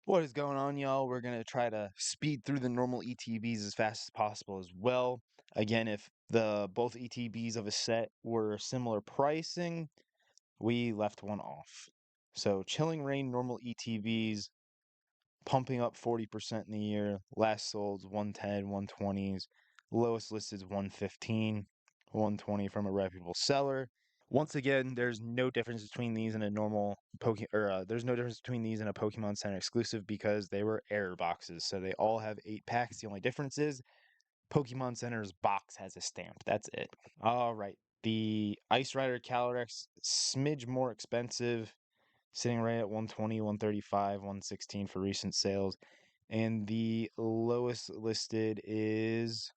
What is going on, y'all? We're going to try to speed through the normal ETBs as fast as possible as well. Again, if the both ETBs of a set were similar pricing, we left one off. So Chilling Reign normal ETBs pumping up 40% in the year. Last sold 110, 120s. Lowest listed is 115, 120 from a reputable seller. Once again, there's no difference between these and a normal there's no difference between these and a Pokemon Center exclusive because they were error boxes. So they all have 8 packs. The only difference is Pokemon Center's box has a stamp. That's it. All right. The Ice Rider Calyrex, smidge more expensive, sitting right at 120, 135, 116 for recent sales. And the lowest listed is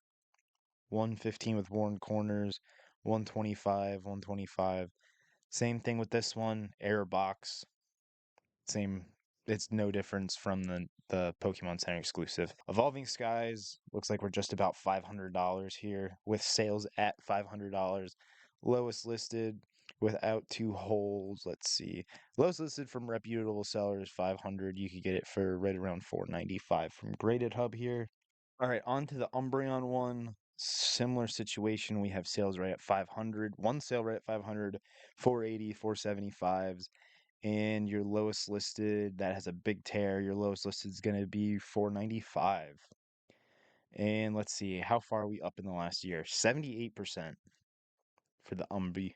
115 with worn corners, 125, 125. Same thing with this one, error box. Same, it's no difference from the Pokemon Center exclusive. Evolving Skies looks like we're just about $500 here with sales at $500. Lowest listed without 2 holes. Let's see. Lowest listed from reputable sellers 500. You could get it for right around 495 from Graded Hub here. All right, on to the Umbreon one. Similar situation. We have sales right at 500. One sale right at 500, 480, 475s. And your lowest listed that has a big tear, your lowest listed is going to be 495. And let's see, how far are we up in the last year? 78% for the Umbie.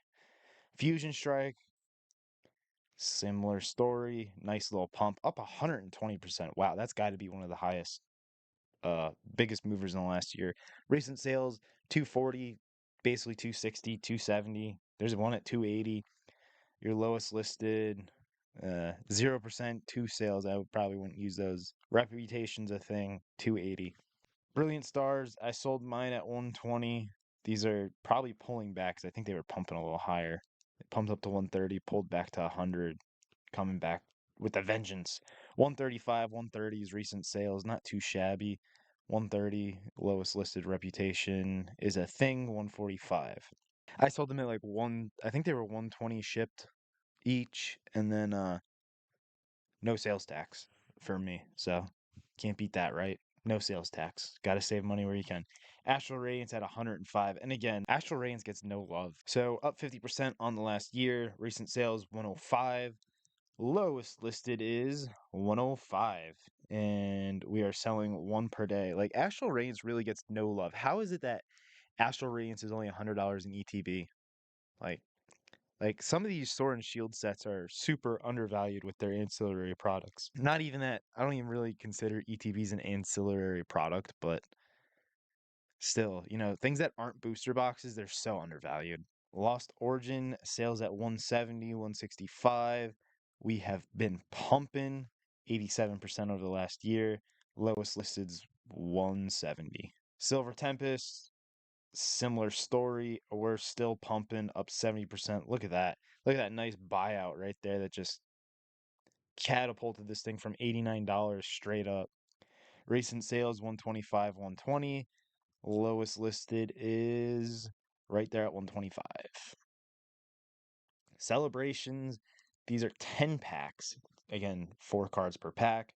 Fusion Strike, similar story. Nice little pump, up 120%. Wow, that's got to be one of the highest biggest movers in the last year. Recent sales 240, basically 260, 270. There's one at 280. Your lowest listed 0%, 2 sales. I probably wouldn't use those. Reputation's a thing, 280. Brilliant Stars, I sold mine at 120. These are probably pulling back because I think they were pumping a little higher. It pumped up to 130, pulled back to 100, coming back with a vengeance. 135, 130's recent sales, not too shabby. 130, lowest listed reputation is a thing, 145. I sold them at like I think they were 120 shipped each, and then no sales tax for me. So can't beat that, right? No sales tax. Got to save money where you can. Astral Radiance at 105. And again, Astral Radiance gets no love. So up 50% on the last year. Recent sales 105. Lowest listed is 105. And we are selling one per day. Like Astral Radiance really gets no love. How is it that Astral Radiance is only $100 in ETB? Like some of these Sword and Shield sets are super undervalued with their ancillary products. Not even that. I don't even really consider ETBs an ancillary product, but still, things that aren't booster boxes, they're so undervalued. Lost Origin sales at 170, 165. We have been pumping 87% over the last year. Lowest listed's 170. Silver Tempest, similar story. We're still pumping up 70%. Look at that. Look at that nice buyout right there that just catapulted this thing from $89 straight up. Recent sales 125, 120. Lowest listed is right there at 125. Celebrations, these are 10 packs. Again, 4 cards per pack.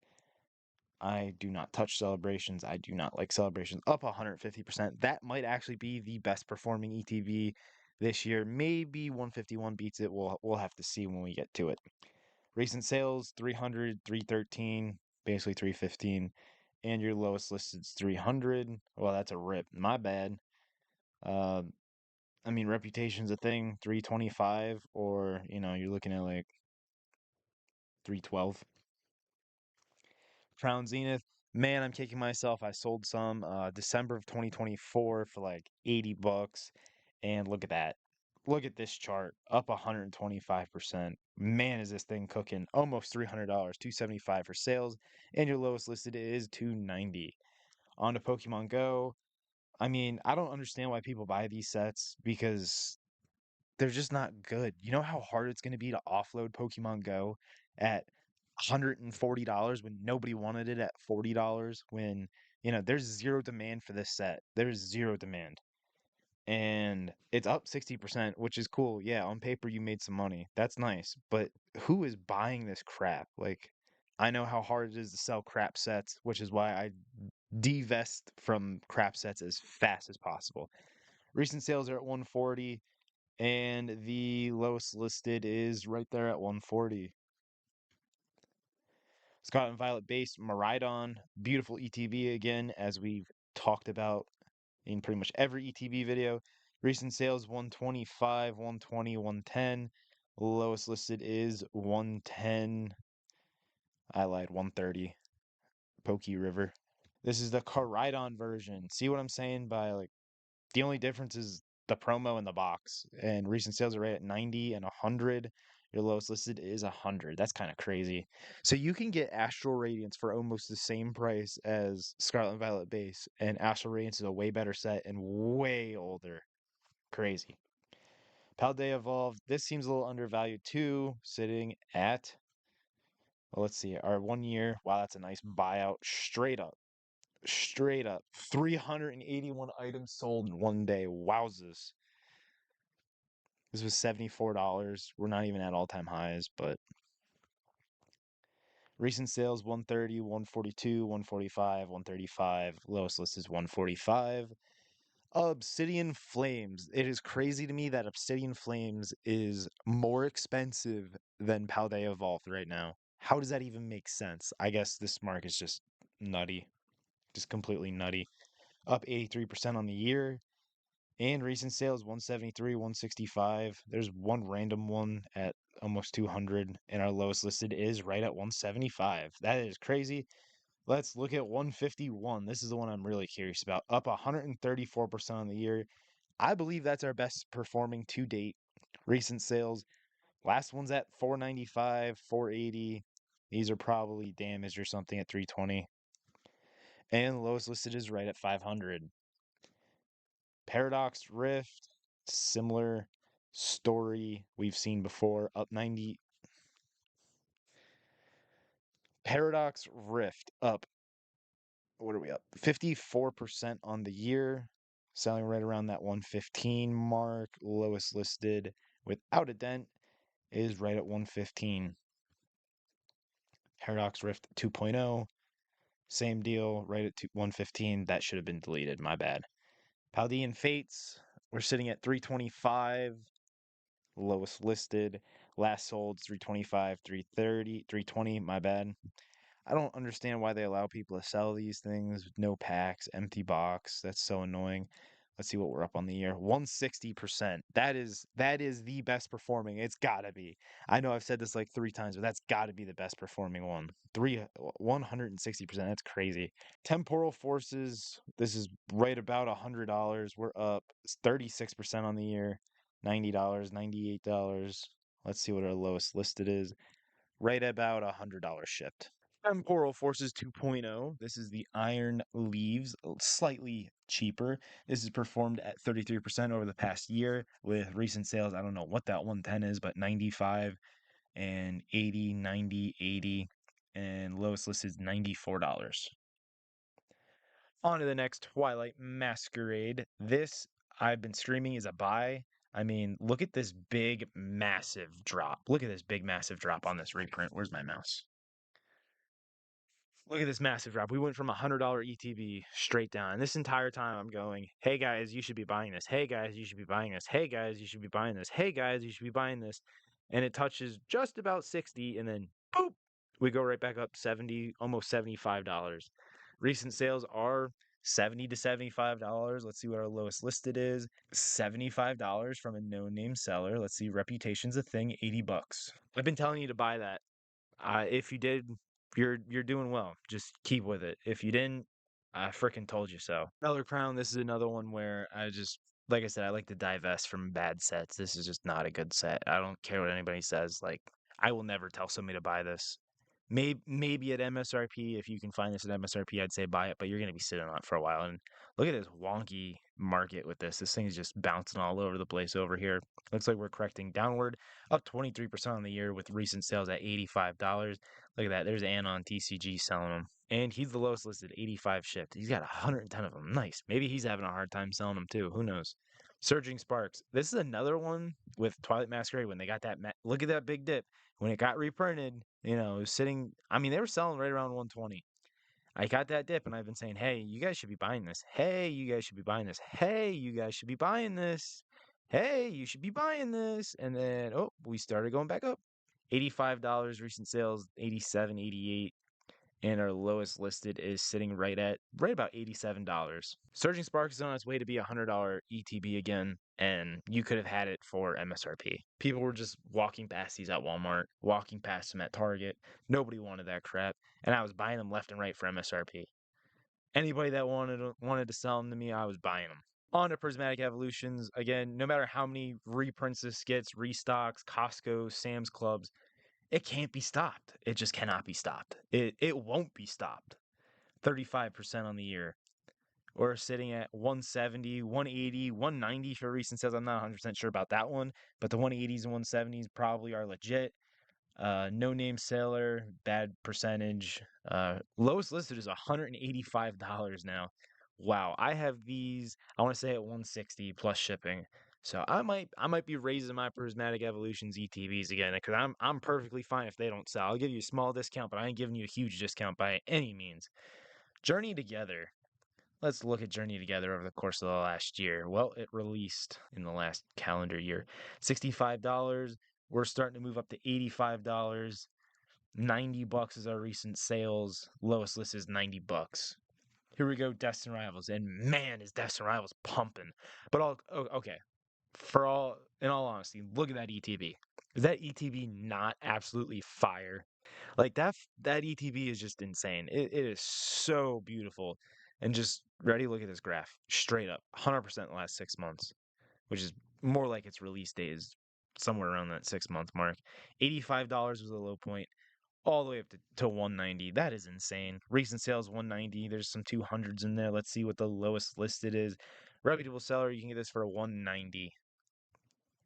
I do not touch celebrations. I do not like celebrations. Up 150%. That might actually be the best performing ETB this year. Maybe 151 beats it. We'll have to see when we get to it. Recent sales 300, 313, basically 315. And your lowest listed is 300. Well, that's a rip. My bad. Uh, I mean, reputation's a thing. 325, or you're looking at like 312. Crown Zenith, man, I'm kicking myself. I sold some December of 2024 for like $80. And look at that. Look at this chart, up 125%. Man, is this thing cooking. Almost $300, 275 for sales, and your lowest listed is 290. On to Pokemon Go. I mean, I don't understand why people buy these sets because they're just not good. You know how hard it's going to be to offload Pokemon Go at $140 when nobody wanted it at $40 when, there's zero demand for this set. There's zero demand. And it's up 60%, which is cool. Yeah, on paper you made some money. That's nice. But who is buying this crap? Like I know how hard it is to sell crap sets, which is why I divest from crap sets as fast as possible. Recent sales are at 140, and the lowest listed is right there at 140. Scarlet and Violet base Maridon, beautiful ETB again, as we've talked about in pretty much every ETB video. Recent sales 125, 120, 110. Lowest listed is 110. I lied, 130. Poke River. This is the Caridon version. See what I'm saying by like the only difference is the promo in the box. And recent sales are right at 90 and 100. Your lowest listed is 100. That's kind of crazy. So you can get Astral Radiance for almost the same price as Scarlet and Violet base, and Astral Radiance is a way better set and way older. Crazy. Paldea Evolved. This seems a little undervalued too, sitting at, well, let's see, our 1 year. Wow, that's a nice buyout. Straight up. Straight up. 381 items sold in one day. Wowzers. This was $74. We're not even at all-time highs, but recent sales 130, 142, 145, 135. Lowest list is 145. Obsidian Flames. It is crazy to me that Obsidian Flames is more expensive than Paldea Evolved right now. How does that even make sense? I guess this market is just nutty. Just completely nutty. Up 83% on the year. And recent sales 173, 165. There's one random one at almost 200, and our lowest listed is right at 175. That is crazy. Let's look at 151. This is the one I'm really curious about. Up 134% on the year. I believe that's our best performing to date. Recent sales. Last one's at 495, 480. These are probably damaged or something at 320. And the lowest listed is right at 500. Paradox Rift, similar story we've seen before, up 90. Paradox Rift up, what are we up? 54% on the year, selling right around that 115 mark. Lowest listed without a dent is right at 115. Paradox Rift 2.0, same deal, right at 115. That should have been deleted, my bad. Paldean Fates, we're sitting at 325. Lowest listed, last sold 325, 330, 320, my bad. I don't understand why they allow people to sell these things with no packs, empty box. That's so annoying. Let's see what we're up on the year. 160%. That is the best performing. It's gotta be. I know I've said this like 3 times, but that's gotta be the best performing one. 160%. That's crazy. Temporal Forces. This is right about $100. We're up 36% on the year. $90, $98. Let's see what our lowest listed is. Right about $100 shipped. Temporal Forces 2.0. This is the Iron Leaves, slightly cheaper. This is performed at 33% over the past year with recent sales. I don't know what that 110 is, but 95 and 80, 90, 80, and lowest list is $94. On to the next Twilight Masquerade. This I've been streaming is a buy. I mean, look at this big, massive drop. Look at this big, massive drop on this reprint. Where's my mouse? Look at this massive drop. We went from $100 ETB straight down. And this entire time I'm going, hey guys, you should be buying this. Hey guys, you should be buying this. Hey guys, you should be buying this. Hey guys, you should be buying this. And it touches just about 60 and then boop, we go right back up 70, almost $75. Recent sales are 70 to $75. Let's see what our lowest listed is. $75 from a no-name seller. Let's see, reputation's a thing, 80 bucks. I've been telling you to buy that. If you did, you're doing well. Just keep with it. If you didn't, I freaking told you so. Another Crown. This is another one where I just, like I said, I like to divest from bad sets. This is just not a good set. I don't care what anybody says. Like, I will never tell somebody to buy this. Maybe at MSRP, if you can find this at MSRP, I'd say buy it, but you're going to be sitting on it for a while. And look at this wonky market with this. This thing is just bouncing all over the place over here. Looks like we're correcting downward, up 23% on the year with recent sales at $85. Look at that. There's Anon TCG selling them. And he's the lowest listed, 85 shipped. He's got 110 of them. Nice. Maybe he's having a hard time selling them too. Who knows? Surging Sparks. This is another one with Twilight Masquerade when they got that. Look at that big dip. when it got reprinted, it was sitting. I mean, they were selling right around 120. I got that dip, and I've been saying, "Hey, you guys should be buying this. Hey, you guys should be buying this. Hey, you guys should be buying this. Hey, you should be buying this." And then, oh, we started going back up. $85 recent sales, 87, 88, and our lowest listed is sitting right about $87. Surging Spark is on its way to be a $100 ETB again, and you could have had it for MSRP. People were just walking past these at Walmart, walking past them at Target. Nobody wanted that crap, and I was buying them left and right for MSRP. Anybody that wanted to sell them to me, I was buying them. On to Prismatic Evolutions. Again, no matter how many reprints this gets, restocks, Costco, Sam's Clubs, it can't be stopped. It just cannot be stopped. It won't be stopped. 35% on the year. We're sitting at 170, 180, 190 for recent sales. I'm not 100% sure about that one, but the 180s and 170s probably are legit. No name seller, bad percentage. Lowest listed is $185 now. Wow, I have these. I want to say at 160 plus shipping. So I might be raising my Prismatic Evolutions ETBs again because I'm perfectly fine if they don't sell. I'll give you a small discount, but I ain't giving you a huge discount by any means. Journey Together. Let's look at Journey Together over the course of the last year. Well, it released in the last calendar year. $65. We're starting to move up to $85. $90 is our recent sales. Lowest list is $90. Here we go, Destin Rivals, and man, is Destin Rivals pumping. But okay, in all honesty, look at that ETB. Is that ETB not absolutely fire? Like that ETB is just insane. It is so beautiful. And just ready, look at this graph. Straight up, 100% the last 6 months, which is more like its release date is somewhere around that 6 month mark. $85 was the low point, all the way up to 190. That is insane. Recent sales 190. There's some 200s in there. Let's see what the lowest listed is. Reputable seller, you can get this for a 190.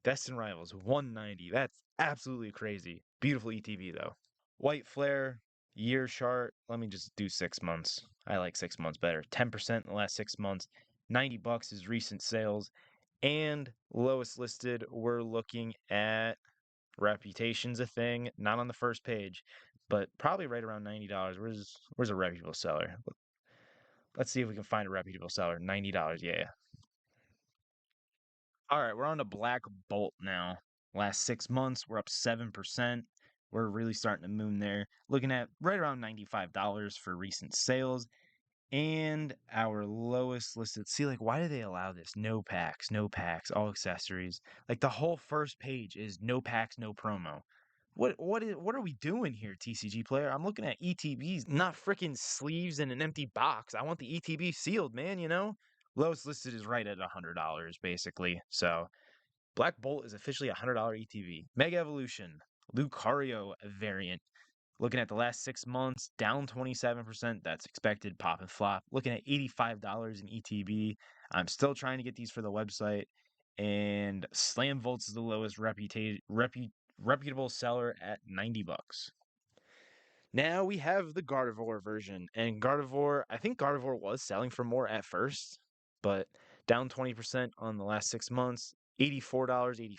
Destin Rivals 190. That's absolutely crazy. Beautiful ETB though. White Flare, year chart. Let me just do 6 months. I like 6 months better. 10% in the last 6 months. $90 is recent sales. And lowest listed, we're looking at Reputation's a thing, not on the first page, but probably right around $90. Where's a reputable seller? Let's see if we can find a reputable seller. $90, yeah. All right, we're on to Black Bolt now. Last 6 months, we're up 7%. We're really starting to moon there. Looking at right around $95 for recent sales. And our lowest listed. See, like, why do they allow this? No packs, no packs, all accessories. Like the whole first page is no packs, no promo. What are we doing here, TCG player? I'm looking at ETBs, not freaking sleeves in an empty box. I want the ETB sealed, man. Lowest listed is right at $100, basically. So Black Bolt is officially a $100 ETB. Mega Evolution, Lucario variant. Looking at the last 6 months, down 27%. That's expected, pop and flop. Looking at $85 in ETB. I'm still trying to get these for the website. And Slam Volts is the lowest reputable seller at $90. Now we have the Gardevoir version. And Gardevoir, I think Gardevoir was selling for more at first, but down 20% on the last 6 months. $84,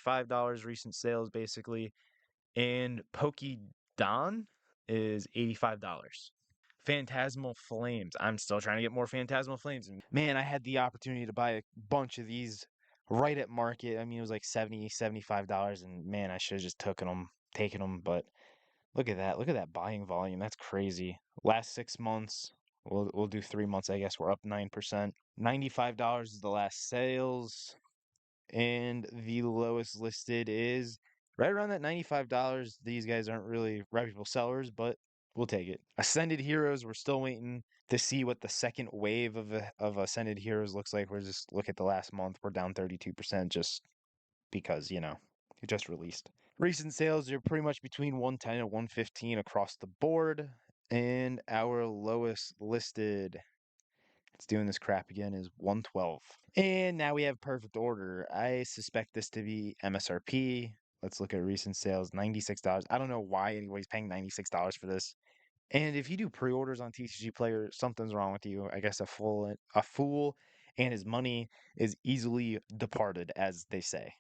$85 recent sales, basically. And Pokédon is $85. Phantasmal Flames. I'm still trying to get more Phantasmal Flames. Man, I had the opportunity to buy a bunch of these right at market. I mean, it was like $75, and man, I should have just taken them. But look at that. Look at that buying volume. That's crazy. Last 6 months, we'll do 3 months, I guess. We're up 9%. $95 is the last sales. And the lowest listed is right around that $95. These guys aren't really reputable sellers, but we'll take it. Ascended Heroes, we're still waiting to see what the second wave of Ascended Heroes looks like. We're just look at the last month. We're down 32% just because, it just released. Recent sales are pretty much between 110 and 115 across the board. And our lowest listed, it's doing this crap again, is 112. And now we have perfect order. I suspect this to be MSRP. Let's look at recent sales, $96. I don't know why anybody's paying $96 for this. And if you do pre-orders on TCG Player, something's wrong with you. I guess a fool and his money is easily departed, as they say,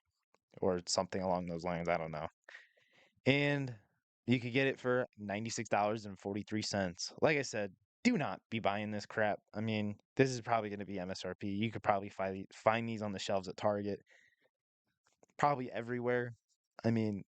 or something along those lines. I don't know. And You could get it for $96.43. Like I said, do not be buying this crap. I mean, this is probably going to be MSRP. You could probably find these on the shelves at Target, probably everywhere. I mean,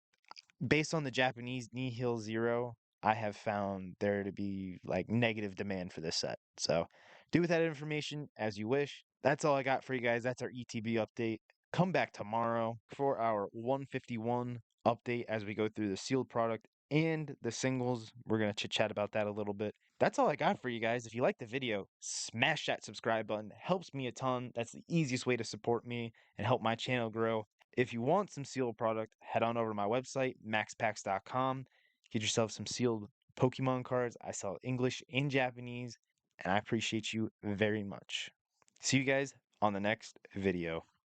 based on the Japanese Nihil Zero, I have found there to be like negative demand for this set. So do with that information as you wish. That's all I got for you guys. That's our ETB update. Come back tomorrow for our 151 update as we go through the sealed product and the singles. We're going to chit chat about that a little bit. That's all I got for you guys. If you like the video, smash that subscribe button. It helps me a ton. That's the easiest way to support me and help my channel grow. If you want some sealed product, head on over to my website, makspacks.com. Get yourself some sealed Pokemon cards. I sell English and Japanese, and I appreciate you very much. See you guys on the next video.